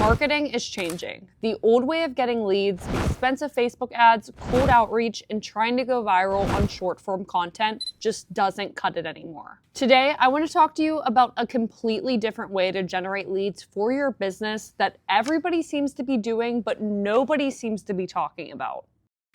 Marketing is changing. The old way of getting leads, expensive Facebook ads, cold outreach, and trying to go viral on short-form content just doesn't cut it anymore. Today, I want to talk to you about a completely different way to generate leads for your business that everybody seems to be doing, but nobody seems to be talking about.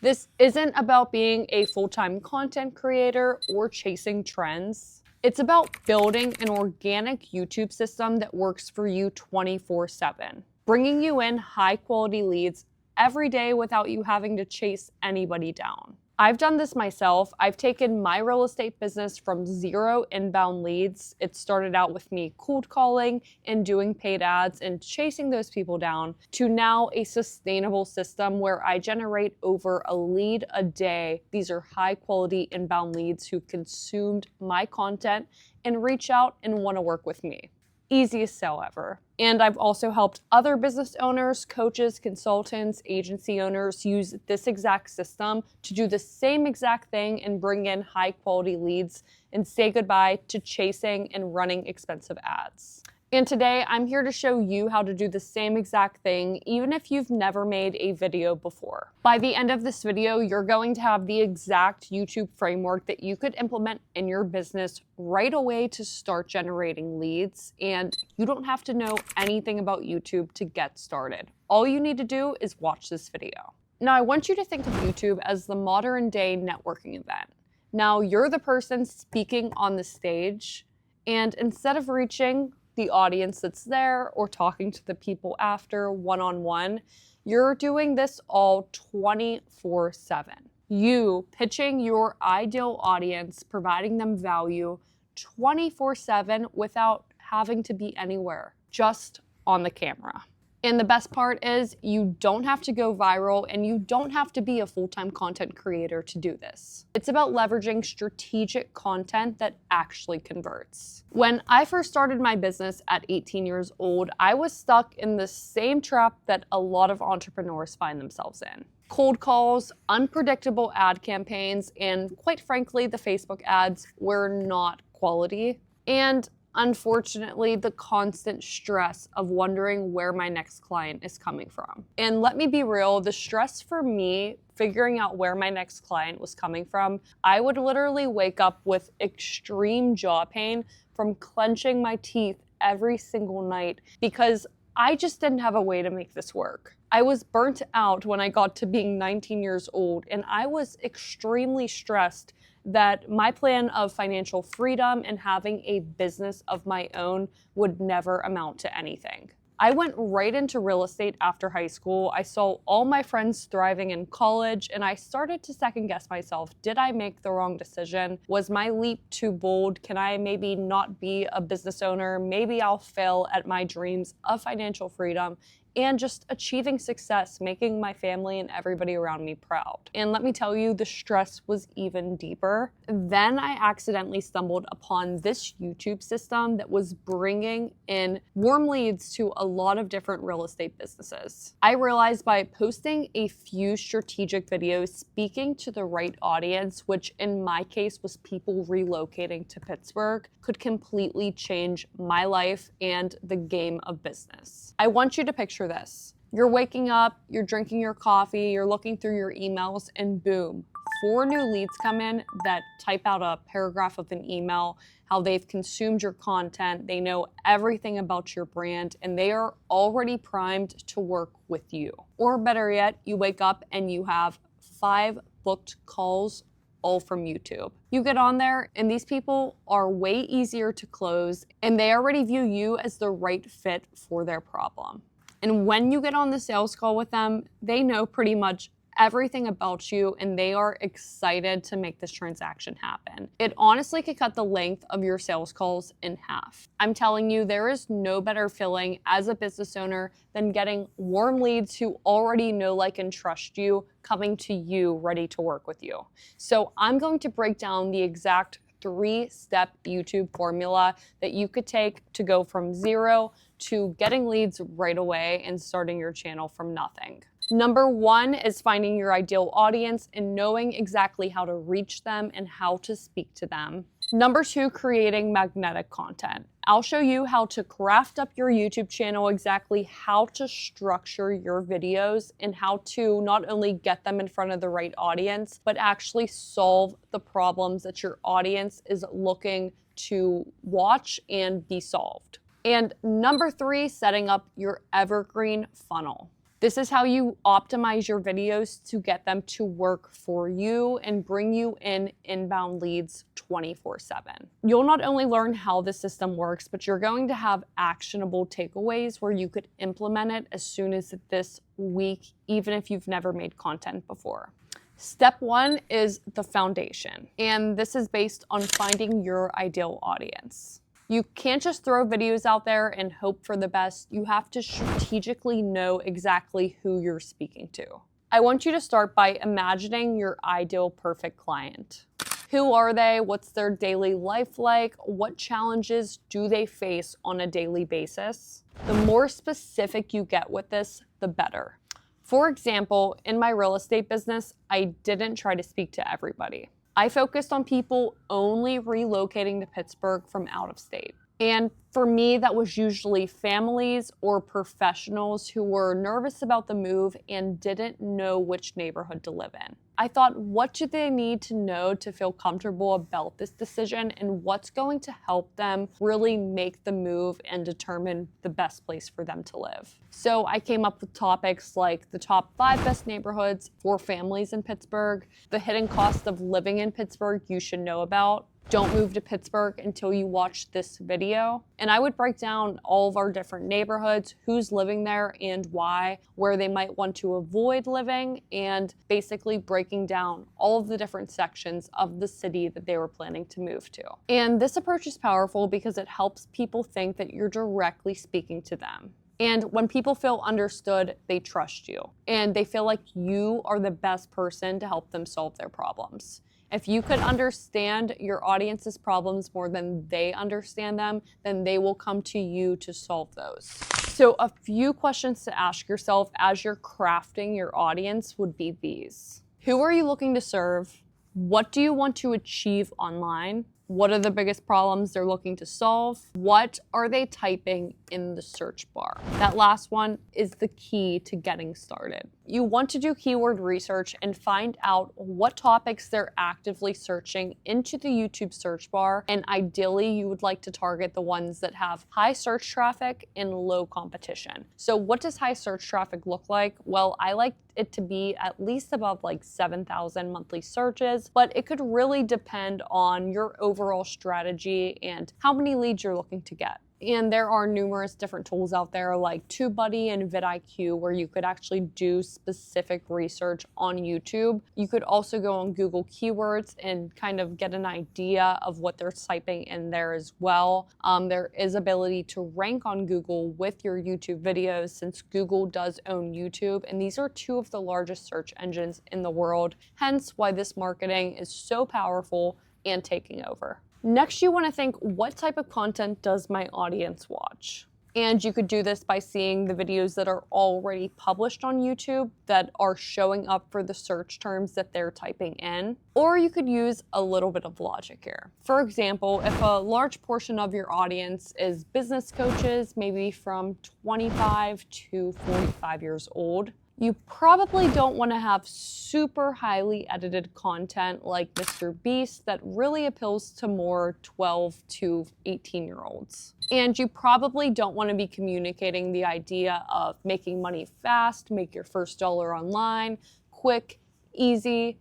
This isn't about being a full-time content creator or chasing trends. It's about building an organic YouTube system that works for you 24/7, bringing you in high-quality leads every day without you having to chase anybody down. I've done this myself. I've taken my real estate business from 0 inbound leads. It started out with me cold calling and doing paid ads and chasing those people down, to now a sustainable system where I generate over a lead a day. These are high quality inbound leads who consumed my content and reach out and want to work with me. Easiest sell ever. And I've also helped other business owners, coaches, consultants, agency owners use this exact system to do the same exact thing and bring in high quality leads and say goodbye to chasing and running expensive ads. And today I'm here to show you how to do the same exact thing, even if you've never made a video before. By the end of this video, you're going to have the exact YouTube framework that you could implement in your business right away to start generating leads. And you don't have to know anything about YouTube to get started. All you need to do is watch this video. Now, I want you to think of YouTube as the modern day networking event. Now, you're the person speaking on the stage, and instead of reaching the audience that's there or talking to the people after one-on-one, you're doing this all 24/7. You pitching your ideal audience, providing them value 24/7 without having to be anywhere, just on the camera. And the best part is you don't have to go viral and you don't have to be a full-time content creator to do this. It's about leveraging strategic content that actually converts. When I first started my business at 18 years old, I was stuck in the same trap that a lot of entrepreneurs find themselves in. Cold calls, unpredictable ad campaigns, and quite frankly, the Facebook ads were not quality. And unfortunately, the constant stress of wondering where my next client is coming from. And let me be real, the stress for me figuring out where my next client was coming from, I would literally wake up with extreme jaw pain from clenching my teeth every single night because I just didn't have a way to make this work. I was burnt out when I got to being 19 years old, and I was extremely stressed that my plan of financial freedom and having a business of my own would never amount to anything. I went right into real estate after high school. I saw all my friends thriving in college, and I started to second guess myself. Did I make the wrong decision? Was my leap too bold? Can I maybe not be a business owner? Maybe I'll fail at my dreams of financial freedom and just achieving success, making my family and everybody around me proud. And let me tell you, the stress was even deeper. Then I accidentally stumbled upon this YouTube system that was bringing in warm leads to a lot of different real estate businesses. I realized by posting a few strategic videos, speaking to the right audience, which in my case was people relocating to Pittsburgh, could completely change my life and the game of business. I want you to picture this. You're waking up, you're drinking your coffee, you're looking through your emails, and boom, 4 new leads come in that type out a paragraph of an email, how they've consumed your content, they know everything about your brand, and they are already primed to work with you. Or better yet, you wake up and you have 5 booked calls, all from YouTube. You get on there and these people are way easier to close, and they already view you as the right fit for their problem. And when you get on the sales call with them, they know pretty much everything about you and they are excited to make this transaction happen. It honestly could cut the length of your sales calls in half. I'm telling you, there is no better feeling as a business owner than getting warm leads who already know, like, and trust you coming to you ready to work with you. So I'm going to break down the exact 3-step YouTube formula that you could take to go from 0 to getting leads right away and starting your channel from nothing. Number 1 is finding your ideal audience and knowing exactly how to reach them and how to speak to them. Number 2, creating magnetic content. I'll show you how to craft up your YouTube channel, exactly how to structure your videos, and how to not only get them in front of the right audience, but actually solve the problems that your audience is looking to watch and be solved. And number 3, setting up your evergreen funnel. This is how you optimize your videos to get them to work for you and bring you in inbound leads 24/7. You'll not only learn how the system works, but you're going to have actionable takeaways where you could implement it as soon as this week, even if you've never made content before. Step 1 is the foundation, and this is based on finding your ideal audience. You can't just throw videos out there and hope for the best. You have to strategically know exactly who you're speaking to. I want you to start by imagining your ideal perfect client. Who are they? What's their daily life like? What challenges do they face on a daily basis? The more specific you get with this, the better. For example, in my real estate business, I didn't try to speak to everybody. I focused on people only relocating to Pittsburgh from out of state. And for me, that was usually families or professionals who were nervous about the move and didn't know which neighborhood to live in. I thought, what do they need to know to feel comfortable about this decision, and what's going to help them really make the move and determine the best place for them to live? So I came up with topics like the top 5 best neighborhoods for families in Pittsburgh, the hidden cost of living in Pittsburgh you should know about, don't move to Pittsburgh until you watch this video. And I would break down all of our different neighborhoods, who's living there and why, where they might want to avoid living, and basically breaking down all of the different sections of the city that they were planning to move to. And this approach is powerful because it helps people think that you're directly speaking to them. And when people feel understood, they trust you, and they feel like you are the best person to help them solve their problems. If you could understand your audience's problems more than they understand them, then they will come to you to solve those. So a few questions to ask yourself as you're crafting your audience would be these. Who are you looking to serve? What do you want to achieve online? What are the biggest problems they're looking to solve? What are they typing in the search bar? That last one is the key to getting started. You want to do keyword research and find out what topics they're actively searching into the YouTube search bar, and ideally you would like to target the ones that have high search traffic and low competition. So what does high search traffic look like? Well, I like it to be at least above like 7,000 monthly searches, but it could really depend on your overall strategy and how many leads you're looking to get. And there are numerous different tools out there like TubeBuddy and vidIQ where you could actually do specific research on YouTube. You could also go on Google Keywords and kind of get an idea of what they're typing in there as well. There is ability to rank on Google with your YouTube videos since Google does own YouTube, and these are 2 of the largest search engines in the world, hence why this marketing is so powerful and taking over. Next, you want to think, what type of content does my audience watch? And you could do this by seeing the videos that are already published on YouTube that are showing up for the search terms that they're typing in. Or you could use a little bit of logic here. For example, if a large portion of your audience is business coaches, maybe from 25 to 45 years old, you probably don't want to have super highly edited content like Mr. Beast that really appeals to more 12 to 18-year-olds. And you probably don't want to be communicating the idea of making money fast, make your first dollar online, quick, easy.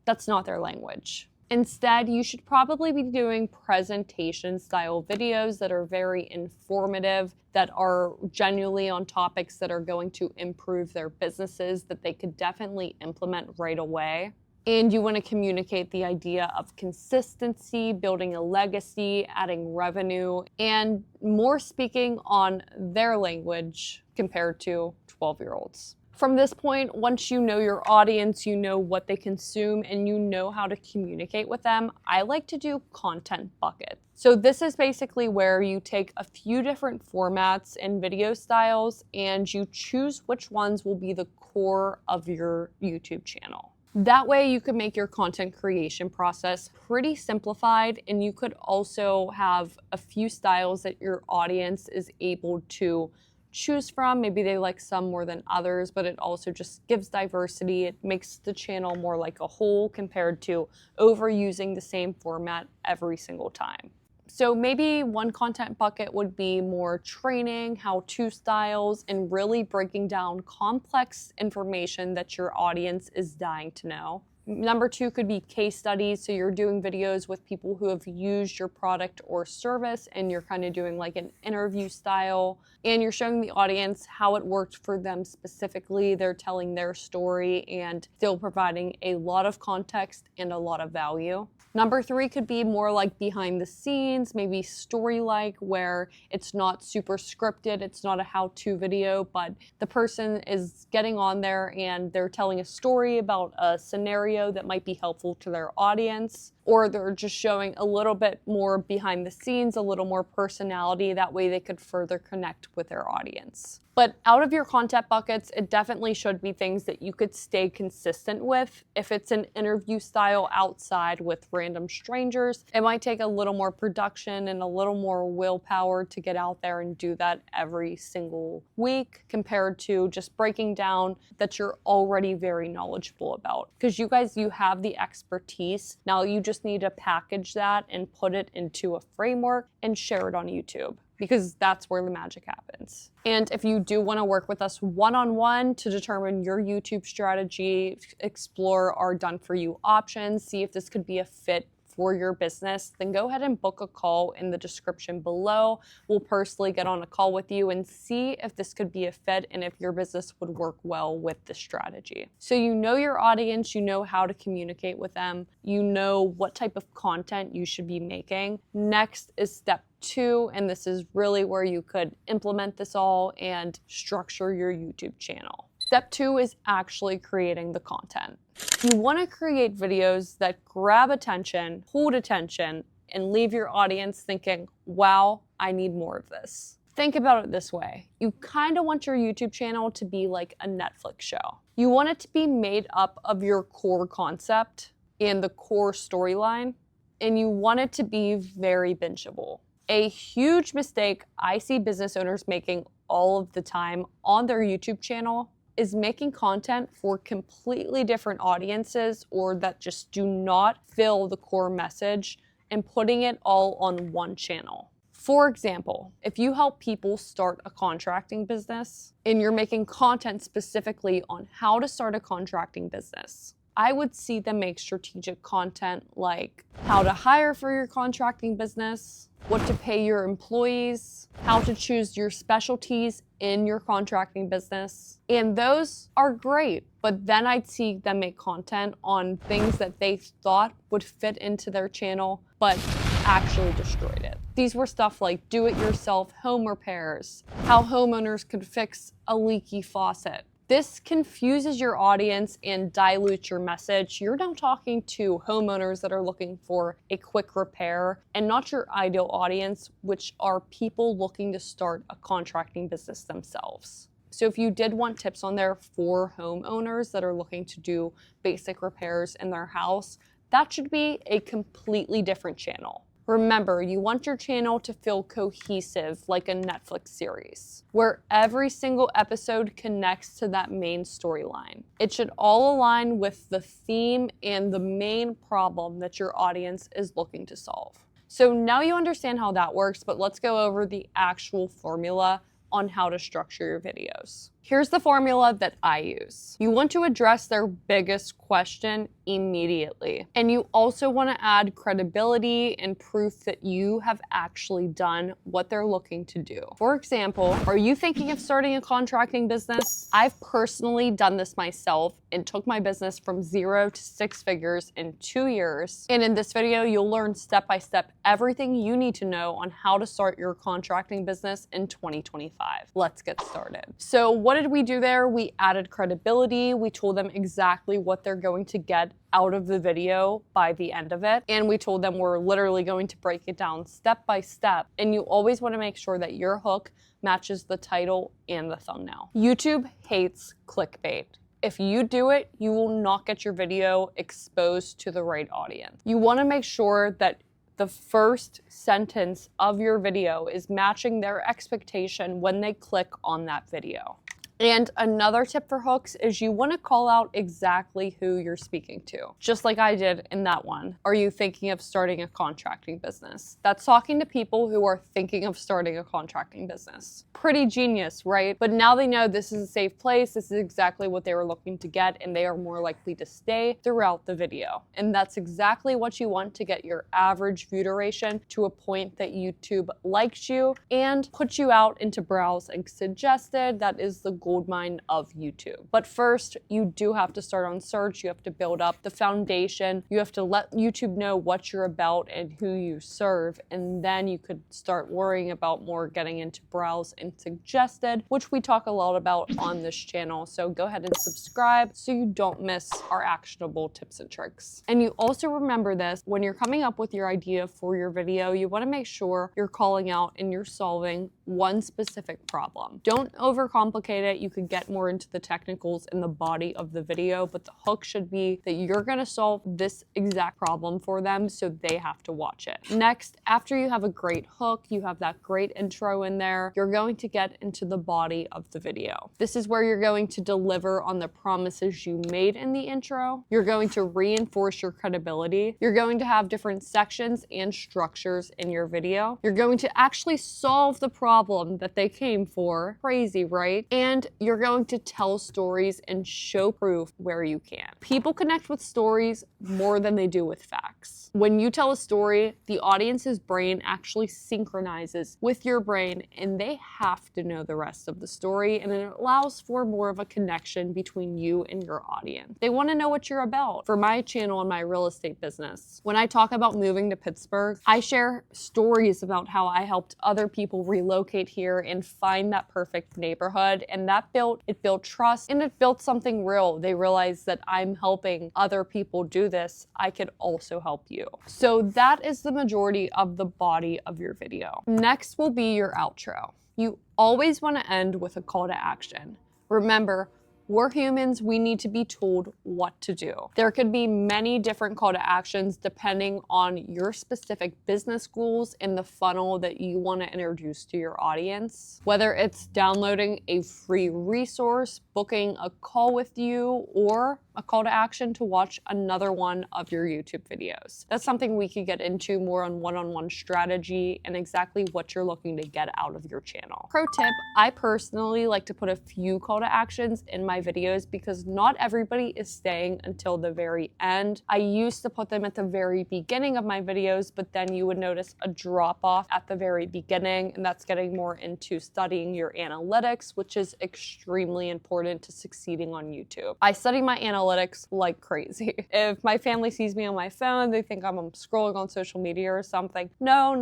That's not their language. Instead, you should probably be doing presentation style videos that are very informative, that are genuinely on topics that are going to improve their businesses that they could definitely implement right away. And you want to communicate the idea of consistency, building a legacy, adding revenue, and more speaking on their language compared to 12-year-olds. From this point, once you know your audience, you know what they consume, and you know how to communicate with them, I like to do content buckets. So this is basically where you take a few different formats and video styles, and you choose which ones will be the core of your YouTube channel. That way you could make your content creation process pretty simplified, and you could also have a few styles that your audience is able to choose from. Maybe they like some more than others, but it also just gives diversity. It makes the channel more like a whole compared to overusing the same format every single time. So maybe one content bucket would be more training, how-to styles, and really breaking down complex information that your audience is dying to know. Number two could be case studies. So you're doing videos with people who have used your product or service, and you're kind of doing like an interview style, and you're showing the audience how it worked for them specifically. They're telling their story and still providing a lot of context and a lot of value. Number three could be more like behind the scenes, maybe story-like, where it's not super scripted, it's not a how-to video, but the person is getting on there and they're telling a story about a scenario that might be helpful to their audience, or they're just showing a little bit more behind the scenes, a little more personality. That way they could further connect with their audience. But out of your content buckets, it definitely should be things that you could stay consistent with. If it's an interview style outside with random strangers, it might take a little more production and a little more willpower to get out there and do that every single week compared to just breaking down that you're already very knowledgeable about. Because you guys, you have the expertise. Now you just need to package that and put it into a framework and share it on YouTube, because that's where the magic happens. And if you do want to work with us one-on-one to determine your YouTube strategy, explore our done-for-you options, see if this could be a fit for your business, then go ahead and book a call in the description below. We'll personally get on a call with you and see if this could be a fit and if your business would work well with the strategy. So you know your audience, you know how to communicate with them, you know what type of content you should be making. Next is step two, and this is really where you could implement this all and structure your YouTube channel. Step two is actually creating the content. You want to create videos that grab attention, hold attention, and leave your audience thinking, wow, I need more of this. Think about it this way. You kind of want your YouTube channel to be like a Netflix show. You want it to be made up of your core concept and the core storyline, and you want it to be very bingeable. A huge mistake I see business owners making all of the time on their YouTube channel is making content for completely different audiences or that just do not fill the core message and putting it all on one channel. For example, if you help people start a contracting business and you're making content specifically on how to start a contracting business, I would see them make strategic content like how to hire for your contracting business, what to pay your employees, how to choose your specialties in your contracting business. And those are great, but then I'd see them make content on things that they thought would fit into their channel, but actually destroyed it. These were stuff like do-it-yourself home repairs, how homeowners could fix a leaky faucet. This confuses your audience and dilutes your message. You're now talking to homeowners that are looking for a quick repair and not your ideal audience, which are people looking to start a contracting business themselves. So if you did want tips on there for homeowners that are looking to do basic repairs in their house, that should be a completely different channel. Remember, you want your channel to feel cohesive like a Netflix series, where every single episode connects to that main storyline. It should all align with the theme and the main problem that your audience is looking to solve. So now you understand how that works, but let's go over the actual formula on how to structure your videos. Here's the formula that I use. You want to address their biggest question immediately. And you also want to add credibility and proof that you have actually done what they're looking to do. For example, are you thinking of starting a contracting business? I've personally done this myself and took my business from 0 to 6 figures in 2 years. And in this video, you'll learn step-by-step everything you need to know on how to start your contracting business in 2025. Let's get started. So what did we do there? We added credibility. We told them exactly what they're going to get out of the video by the end of it. And we told them we're literally going to break it down step by step. And you always want to make sure that your hook matches the title and the thumbnail. YouTube hates clickbait. If you do it, you will not get your video exposed to the right audience. You want to make sure that the first sentence of your video is matching their expectation when they click on that video. And another tip for hooks is you want to call out exactly who you're speaking to, just like I did in that one. Are you thinking of starting a contracting business? That's talking to people who are thinking of starting a contracting business. Pretty genius, right? But now they know this is a safe place, this is exactly what they were looking to get, and they are more likely to stay throughout the video. And that's exactly what you want to get your average view duration to a point that YouTube likes you and puts you out into browse and suggested. That is the goldmine of YouTube. But first, you do have to start on search. You have to build up the foundation. You have to let YouTube know what you're about and who you serve. And then you could start worrying about more getting into browse and suggested, which we talk a lot about on this channel. So go ahead and subscribe so you don't miss our actionable tips and tricks. And you also remember this, when you're coming up with your idea for your video, you want to make sure you're calling out and you're solving one specific problem. Don't overcomplicate it. You could get more into the technicals in the body of the video, but the hook should be that you're going to solve this exact problem for them, so they have to watch it. Next, after you have a great hook, you have that great intro in there, you're going to get into the body of the video. This is where you're going to deliver on the promises you made in the intro. You're going to reinforce your credibility. You're going to have different sections and structures in your video. You're going to actually solve the problem that they came for. Crazy, right? And you're going to tell stories and show proof where you can. People connect with stories more than they do with facts. When you tell a story, the audience's brain actually synchronizes with your brain, and they have to know the rest of the story, and it allows for more of a connection between you and your audience. They want to know what you're about. For my channel and my real estate business, when I talk about moving to Pittsburgh, I share stories about how I helped other people relocate here and find that perfect neighborhood, and that built trust, and it built something real. They realized that I'm helping other people do this. I could also help you. So that is the majority of the body of your video. Next will be your outro. You always want to end with a call to action. Remember, we're humans, we need to be told what to do. There could be many different call to actions depending on your specific business goals and the funnel that you want to introduce to your audience. Whether it's downloading a free resource, booking a call with you, or a call to action to watch another one of your YouTube videos. That's something we could get into more on one-on-one strategy and exactly what you're looking to get out of your channel. Pro tip, I personally like to put a few call to actions in my videos because not everybody is staying until the very end. I used to put them at the very beginning of my videos, but then you would notice a drop off at the very beginning, and that's getting more into studying your analytics, which is extremely important to succeeding on YouTube. I study my analytics like crazy. If my family sees me on my phone, they think I'm scrolling on social media or something. No.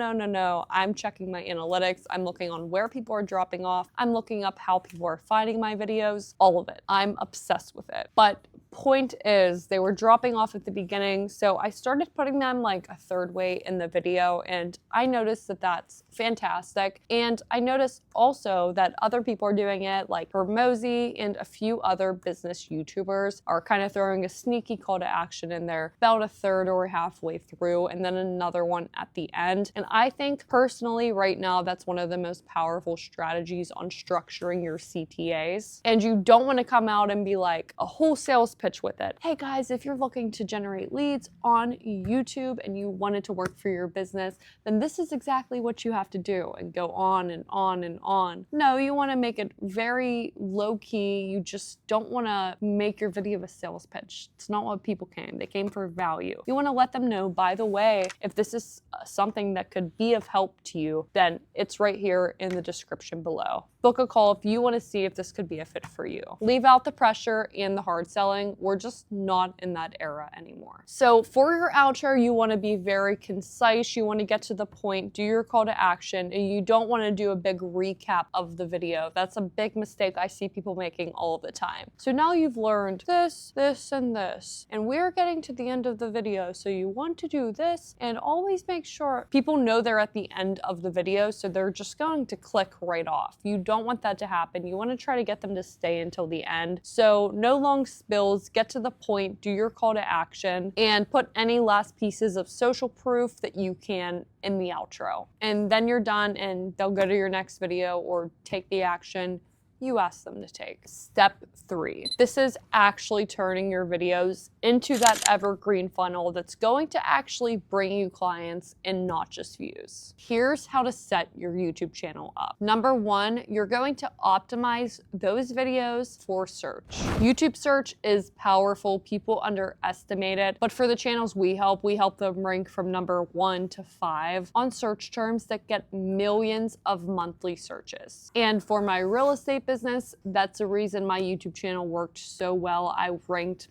I'm checking my analytics. I'm looking on where people are dropping off. I'm looking up how people are finding my videos, all of it. I'm obsessed with it. But point is, they were dropping off at the beginning, so I started putting them like a third way in the video, and I noticed that that's fantastic. And I noticed also that other people are doing it, like Hermosi and a few other business YouTubers are kind of throwing a sneaky call to action in there about a third or halfway through, and then another one at the end. And I think personally right now that's one of the most powerful strategies on structuring your CTAs. And you don't want to come out and be like a whole sales pitch with it. Hey guys, if you're looking to generate leads on YouTube and you want it to work for your business, then this is exactly what you have to do, and go on and on and on. No, you want to make it very low key. You just don't want to make your video a sales pitch. It's not what people came. They came for value. You want to let them know, by the way, if this is something that could be of help to you, then it's right here in the description below. Book a call if you want to see if this could be a fit for you. Leave out the pressure and the hard selling. saying we're just not in that era anymore. So for your outro, you want to be very concise. You want to get to the point, do your call to action, and you don't want to do a big recap of the video. That's a big mistake I see people making all the time. So now you've learned this, this, and this, and we're getting to the end of the video. So you want to do this, and always make sure people know they're at the end of the video, so they're just going to click right off. You don't want that to happen. You want to try to get them to stay until the end. So no long spills, get to the point, do your call to action, and put any last pieces of social proof that you can in the outro. And then you're done, and they'll go to your next video or take the action you ask them to take. Step 3. This is actually turning your videos into that evergreen funnel that's going to actually bring you clients and not just views. Here's how to set your YouTube channel up. Number 1, you're going to optimize those videos for search. YouTube search is powerful. People underestimate it, but for the channels we help them rank from number 1 to 5 on search terms that get millions of monthly searches. And for my real estate business, that's the reason my YouTube channel worked so well.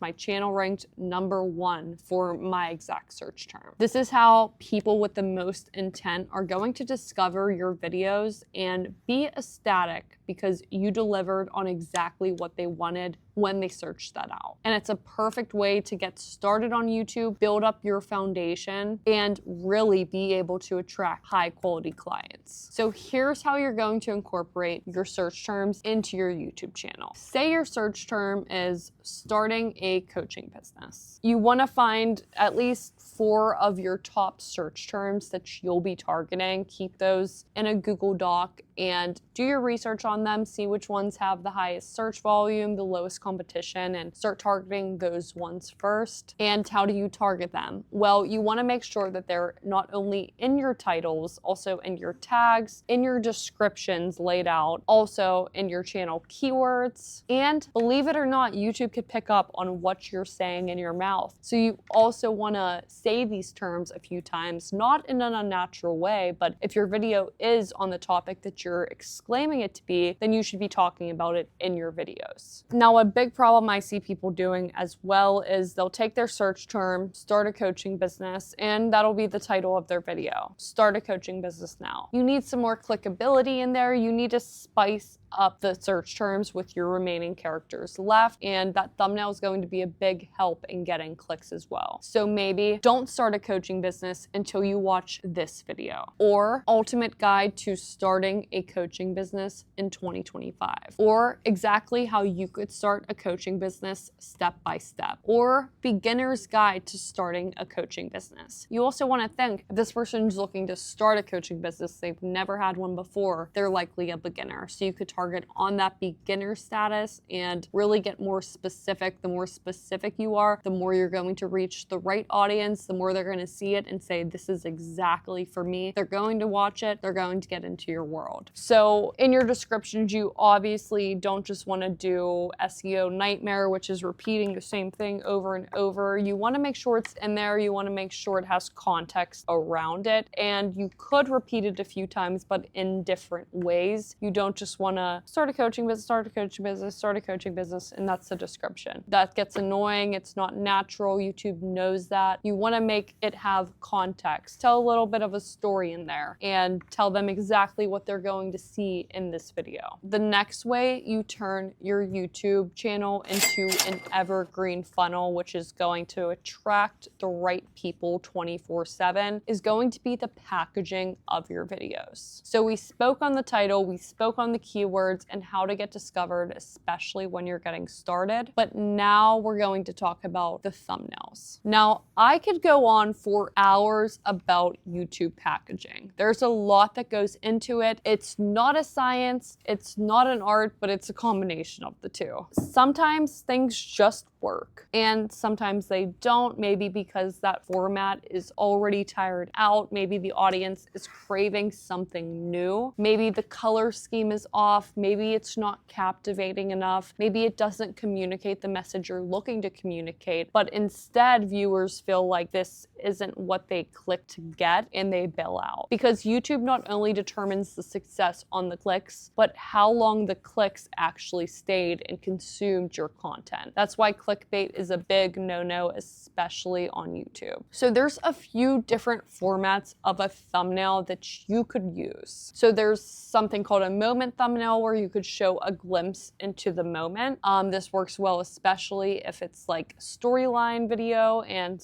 My channel ranked number 1 for my exact search term. This is how people with the most intent are going to discover your videos and be ecstatic because you delivered on exactly what they wanted when they searched that out. And it's a perfect way to get started on YouTube, build up your foundation, and really be able to attract high quality clients. So here's how you're going to incorporate your search terms into your YouTube channel. Say your search term is starting a coaching business. You want to find at least 4 of your top search terms that you'll be targeting. Keep those in a Google Doc and do your research on them. See which ones have the highest search volume, the lowest competition, and start targeting those ones first. And how do you target them? Well, you want to make sure that they're not only in your titles, also in your tags, in your descriptions laid out, also in your channel keywords. And believe it or not, YouTube could pick up on what you're saying in your mouth. So you also want to say these terms a few times, not in an unnatural way, but if your video is on the topic that you're exclaiming it to be, then you should be talking about it in your videos. Now, a big problem I see people doing as well is they'll take their search term, start a coaching business, and that'll be the title of their video. Start a coaching business now. You need some more clickability in there. You need to spice up the search terms with your remaining characters left, and that thumbnail is going to be a big help in getting clicks as well. So maybe don't start a coaching business until you watch this video, or ultimate guide to starting a coaching business in 2025, or exactly how you could start a coaching business step by step, or beginner's guide to starting a coaching business. You also want to think if this person's looking to start a coaching business, they've never had one before, they're likely a beginner. So you could target on that beginner status and really get more specific. The more specific you are, the more you're going to reach the right audience, the more they're going to see it and say, this is exactly for me. They're going to watch it. They're going to get into your world. So in your descriptions, you obviously don't just want to do SEO nightmare, which is repeating the same thing over and over. You want to make sure it's in there. You want to make sure it has context around it. And you could repeat it a few times, but in different ways. You don't just want to start a coaching business, start a coaching business, start a coaching business, and that's the description. That gets annoying. It's not natural. YouTube knows that. You want to make it have context. Tell a little bit of a story in there and tell them exactly what they're going to see in this video. The next way you turn your YouTube channel into an evergreen funnel, which is going to attract the right people 24/7, is going to be the packaging of your videos. So we spoke on the title, we spoke on the keywords and how to get discovered, especially when you're getting started. But now we're going to talk about the thumbnails. Now, I could go on for hours about YouTube packaging. There's a lot that goes into it. It's not a science, it's not an art, but it's a combination of the two. Sometimes things just work and sometimes they don't, maybe because that format is already tired out. Maybe the audience is craving something new. Maybe the color scheme is off. enough, maybe it's not captivating enough, maybe it doesn't communicate the message you're looking to communicate, but instead viewers feel like this isn't what they click to get and they bail out. Because YouTube not only determines the success on the clicks, but how long the clicks actually stayed and consumed your content. That's why clickbait is a big no-no, especially on YouTube. So there's a few different formats of a thumbnail that you could use. So there's something called a moment thumbnail where you could show a glimpse into the moment. This works well, especially if it's like storyline video and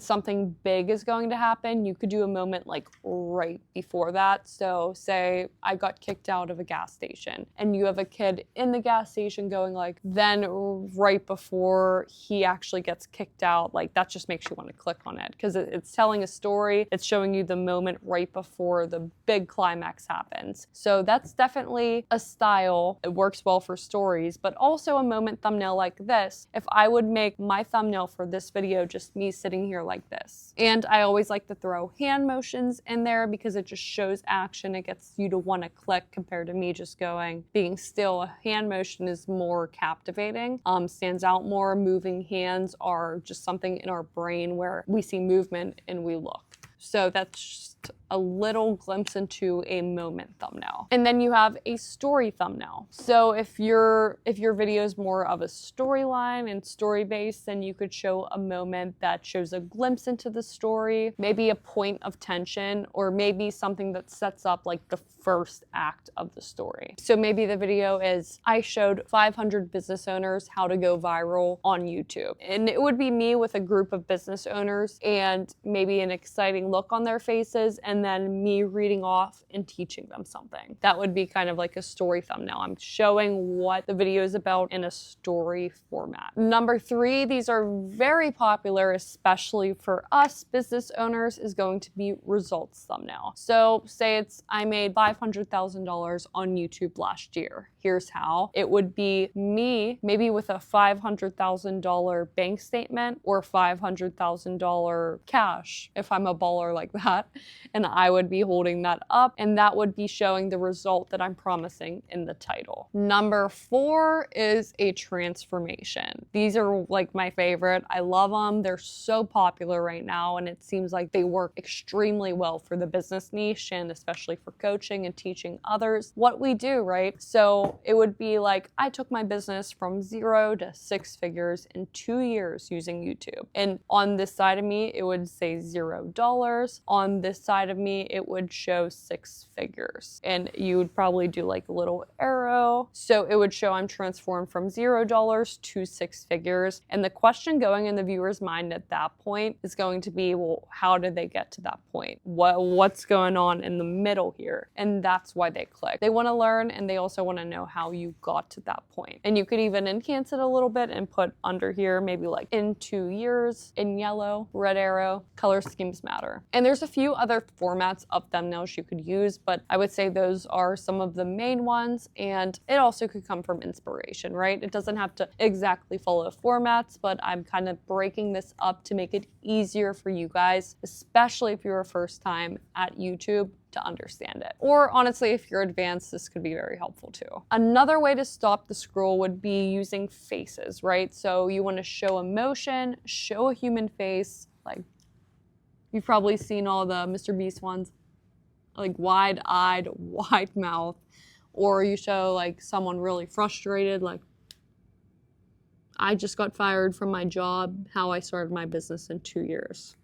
something big is going to happen. You could do a moment like right before that. So say I got kicked out of a gas station and you have a kid in the gas station going like, then right before he actually gets kicked out, like that just makes you want to click on it because it's telling a story. It's showing you the moment right before the big climax happens. So that's definitely a style. It works well for stories, but also a moment thumbnail like this. If I would make my thumbnail for this video just me sitting here like this. And I always like to throw hand motions in there because it just shows action. It gets you to want to click compared to me just being still. A hand motion is more captivating, stands out more. Moving hands are just something in our brain where we see movement and we look. So that's just a little glimpse into a moment thumbnail. And then you have a story thumbnail. So if your video is more of a storyline and story-based, then you could show a moment that shows a glimpse into the story, maybe a point of tension, or maybe something that sets up like the first act of the story. So maybe the video is, I showed 500 business owners how to go viral on YouTube. And it would be me with a group of business owners and maybe an exciting look on their faces, and then me reading off and teaching them something. That would be kind of like a story thumbnail. I'm showing what the video is about in a story format. Number 3, these are very popular, especially for us business owners, is going to be results thumbnail. So say it's, I made $500,000 on YouTube last year. Here's how. It would be me, maybe with a $500,000 bank statement or $500,000 cash, if I'm a baller like that. And I would be holding that up, and that would be showing the result that I'm promising in the title. Number 4 is a transformation. These are like my favorite. I love them. They're so popular right now, and it seems like they work extremely well for the business niche and especially for coaching and teaching others what we do, right? So it would be like, I took my business from 0 to 6 figures in 2 years using YouTube. And on this side of me, it would say $0. On this side of me, it would show 6 figures. And you would probably do like a little arrow. So it would show I'm transformed from $0 to 6 figures. And the question going in the viewer's mind at that point is going to be, well, how did they get to that point? What's going on in the middle here? And that's why they click. They want to learn, and they also want to know how you got to that point. And you could even enhance it a little bit and put under here, maybe like in 2 years, in yellow, red arrow. Color schemes matter. And there's a few other formats of thumbnails you could use, but I would say those are some of the main ones, and it also could come from inspiration, right? It doesn't have to exactly follow formats, but I'm kind of breaking this up to make it easier for you guys, especially if you're a first time at YouTube, to understand it. Or honestly, if you're advanced, this could be very helpful too. Another way to stop the scroll would be using faces, right? So you want to show emotion, show a human face. Like, you've probably seen all the Mr. Beast ones, like wide-eyed, wide mouth. Or you show like someone really frustrated, like, I just got fired from my job, how I started my business in 2 years.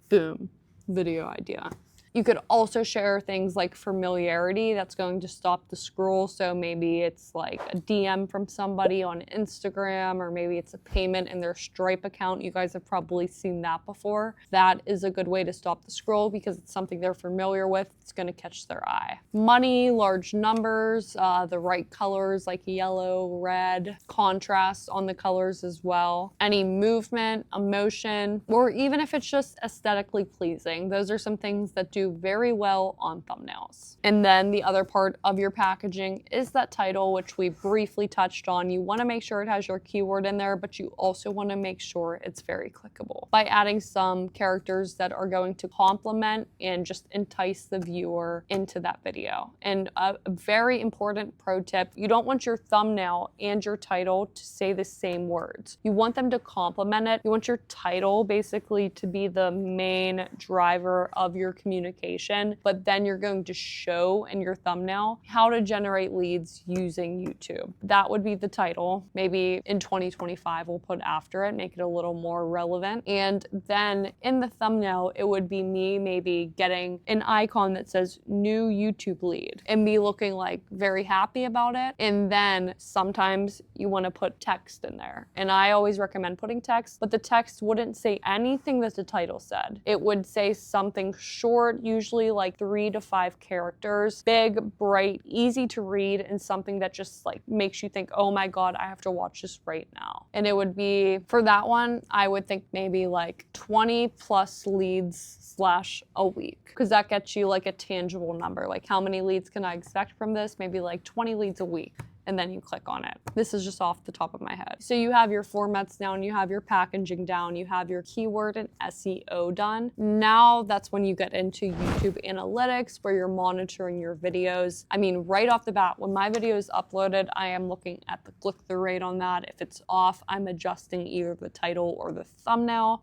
Boom, video idea. You could also share things like familiarity. That's going to stop the scroll. So maybe it's like a DM from somebody on Instagram, or maybe it's a payment in their Stripe account. You guys have probably seen that before. That is a good way to stop the scroll because it's something they're familiar with. It's going to catch their eye. Money, large numbers, the right colors like yellow, red, contrast on the colors as well. Any movement, emotion, or even if it's just aesthetically pleasing. Those are some things that do do very well on thumbnails. And then the other part of your packaging is that title, which we briefly touched on. You want to make sure it has your keyword in there, but you also want to make sure it's very clickable by adding some characters that are going to complement and just entice the viewer into that video. And a very important pro tip, you don't want your thumbnail and your title to say the same words. You want them to complement it. You want your title basically to be the main driver of your communication, but then you're going to show in your thumbnail how to generate leads using YouTube. That would be the title. Maybe in 2025 we'll put after it, make it a little more relevant. And then in the thumbnail, it would be me maybe getting an icon that says new YouTube lead and me looking like very happy about it. And then sometimes you want to put text in there. And I always recommend putting text, but the text wouldn't say anything that the title said. It would say something short, usually like 3 to 5 characters, big, bright, easy to read, and something that just like makes you think, oh my God, I have to watch this right now. And it would be, for that one, I would think maybe like 20 plus leads / a week, because that gets you like a tangible number. Like, how many leads can I expect from this? Maybe like 20 leads a week. And then you click on it. This is just off the top of my head. So you have your formats down, you have your packaging down, you have your keyword and SEO done. Now that's when you get into YouTube analytics, where you're monitoring your videos. I mean, right off the bat, when my video is uploaded, I am looking at the click-through rate on that. If it's off, I'm adjusting either the title or the thumbnail.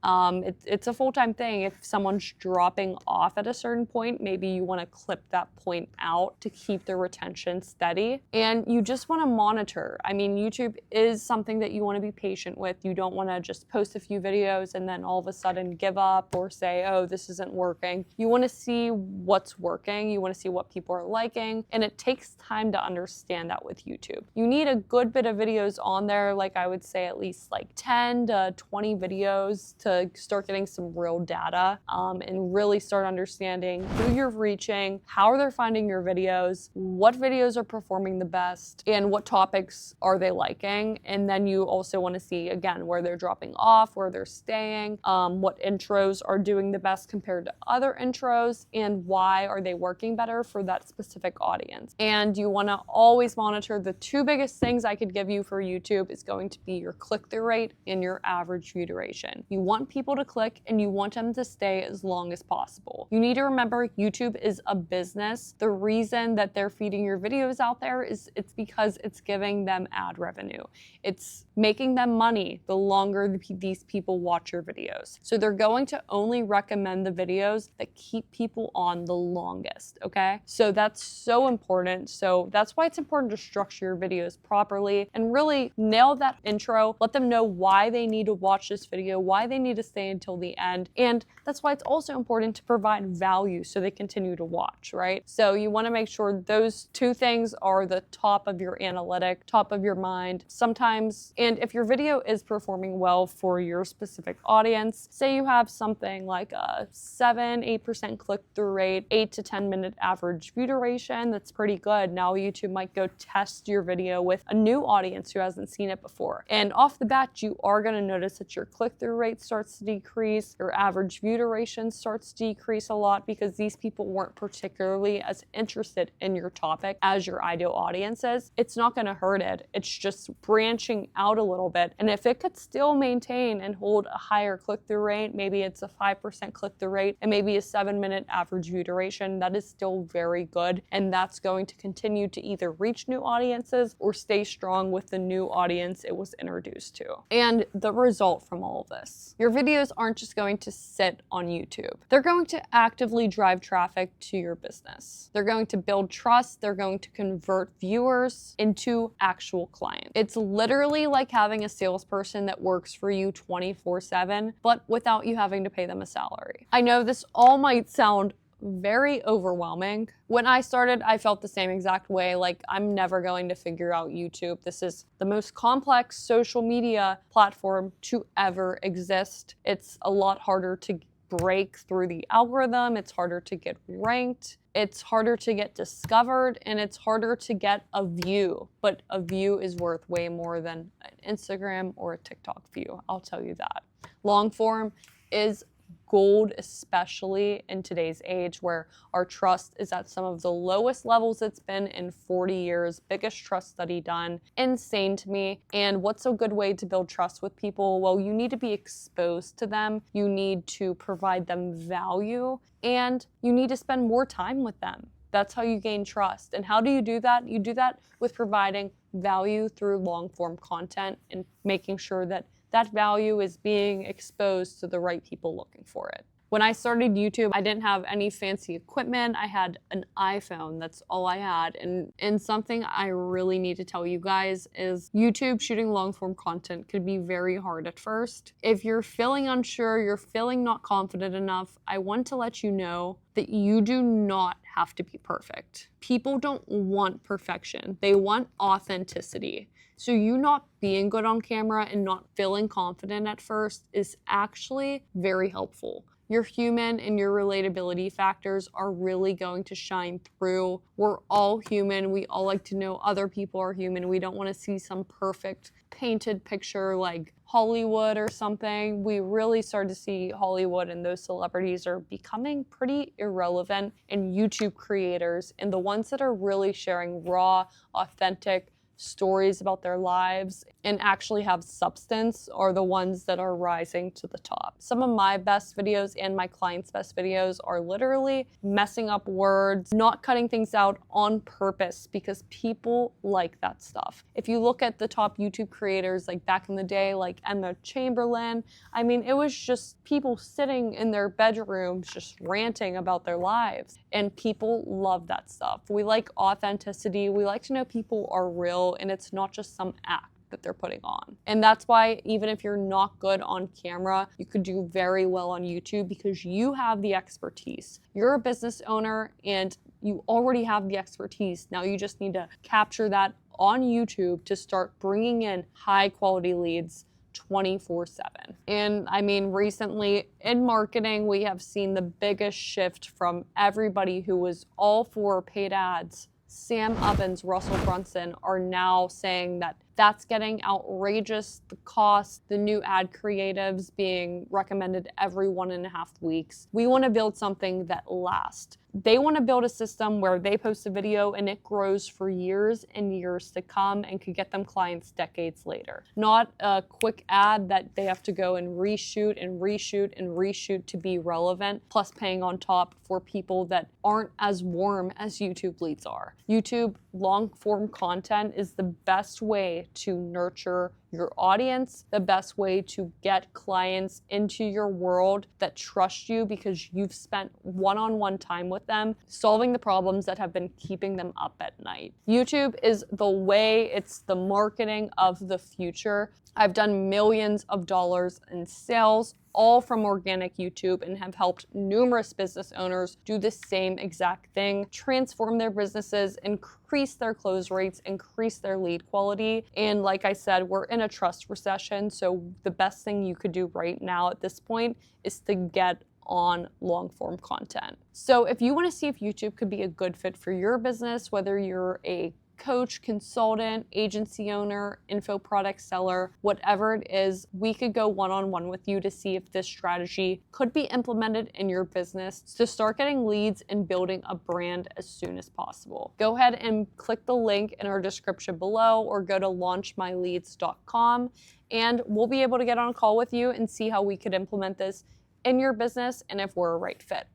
It's a full-time thing. If someone's dropping off at a certain point, maybe you wanna clip that point out to keep the retention steady. And you just want to monitor. I mean, YouTube is something that you want to be patient with. You don't want to just post a few videos and then all of a sudden give up or say, oh, this isn't working. You want to see what's working. You want to see what people are liking. And it takes time to understand that with YouTube. You need a good bit of videos on there. Like, I would say at least like 10 to 20 videos to start getting some real data and really start understanding who you're reaching, how they're finding your videos, what videos are performing the best, and what topics are they liking. And then you also want to see, again, where they're dropping off, where they're staying, what intros are doing the best compared to other intros, and why are they working better for that specific audience. And you want to always monitor the 2 biggest things I could give you for YouTube is going to be your click-through rate and your average view duration. You want people to click and you want them to stay as long as possible. You need to remember, YouTube is a business. The reason that they're feeding your videos out there is it's because it's giving them ad revenue. It's making them money the longer these people watch your videos. So they're going to only recommend the videos that keep people on the longest, okay? So that's so important. So that's why it's important to structure your videos properly and really nail that intro. Let them know why they need to watch this video, why they need to stay until the end. And that's why it's also important to provide value so they continue to watch, right? So you want to make sure those 2 things are the top of your analytic, top of your mind. Sometimes, and if your video is performing well for your specific audience, say you have something like a 7-8% click-through rate, 8 to 10 minute average view duration, that's pretty good. Now YouTube might go test your video with a new audience who hasn't seen it before. And off the bat, you are going to notice that your click-through rate starts to decrease, your average view duration starts to decrease a lot, because these people weren't particularly as interested in your topic as your ideal audience is. It's not going to hurt it. It's just branching out a little bit. And if it could still maintain and hold a higher click-through rate, maybe it's a 5% click-through rate and maybe a 7-minute average view duration, that is still very good. And that's going to continue to either reach new audiences or stay strong with the new audience it was introduced to. And the result from all of this, your videos aren't just going to sit on YouTube. They're going to actively drive traffic to your business. They're going to build trust. They're going to convert viewers into actual clients. It's literally like having a salesperson that works for you 24/7, but without you having to pay them a salary. I know this all might sound very overwhelming. When I started, I felt the same exact way. Like, I'm never going to figure out YouTube. This is the most complex social media platform to ever exist. It's a lot harder to break through the algorithm. It's harder to get ranked. It's harder to get discovered, and it's harder to get a view. But a view is worth way more than an Instagram or a TikTok view. I'll tell you that. Long form is gold, especially in today's age where our trust is at some of the lowest levels it's been in 40 years. Biggest trust study done. Insane to me. And what's a good way to build trust with people? Well, you need to be exposed to them. You need to provide them value, and you need to spend more time with them. That's how you gain trust. And how do you do that? You do that with providing value through long-form content and making sure that that value is being exposed to the right people looking for it. When I started YouTube, I didn't have any fancy equipment. I had an iPhone. That's all I had. And something I really need to tell you guys is YouTube shooting long form content could be very hard at first. If you're feeling unsure, you're feeling not confident enough, I want to let you know that you do not have to be perfect. People don't want perfection. They want authenticity. So you not being good on camera and not feeling confident at first is actually very helpful. You're human, and your relatability factors are really going to shine through. We're all human. We all like to know other people are human. We don't want to see some perfect painted picture like Hollywood or something. We really start to see Hollywood, and those celebrities are becoming pretty irrelevant, and YouTube creators and the ones that are really sharing raw, authentic stories about their lives and actually have substance are the ones that are rising to the top. Some of my best videos and my clients' best videos are literally messing up words, not cutting things out on purpose because people like that stuff. If you look at the top YouTube creators like back in the day, like Emma Chamberlain, I mean, it was just people sitting in their bedrooms just ranting about their lives, and people love that stuff. We like authenticity. We like to know people are real and it's not just some act that they're putting on. And that's why even if you're not good on camera, you could do very well on YouTube because you have the expertise. You're a business owner and you already have the expertise. Now you just need to capture that on YouTube to start bringing in high quality leads 24/7. And I mean, recently in marketing, we have seen the biggest shift from everybody who was all for paid ads. Sam Ovens, Russell Brunson are now saying that that's getting outrageous. The cost, the new ad creatives being recommended every 1.5 weeks. We want to build something that lasts. They want to build a system where they post a video and it grows for years and years to come and could get them clients decades later. Not a quick ad that they have to go and reshoot and reshoot and reshoot to be relevant, plus paying on top for people that aren't as warm as YouTube leads are. YouTube long form content is the best way to nurture your audience, the best way to get clients into your world that trust you because you've spent one-on-one time with them, solving the problems that have been keeping them up at night. YouTube is the way, it's the marketing of the future. I've done millions of dollars in sales, all from organic YouTube, and have helped numerous business owners do the same exact thing, transform their businesses, increase their close rates, increase their lead quality. And like I said, we're in a trust recession, so the best thing you could do right now at this point is to get on long form content. So if you want to see if YouTube could be a good fit for your business, whether you're a coach, consultant, agency owner, info product seller, whatever it is, we could go one-on-one with you to see if this strategy could be implemented in your business to start getting leads and building a brand as soon as possible. Go ahead and click the link in our description below or go to launchmyleads.com and we'll be able to get on a call with you and see how we could implement this in your business and if we're a right fit.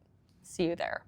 See you there.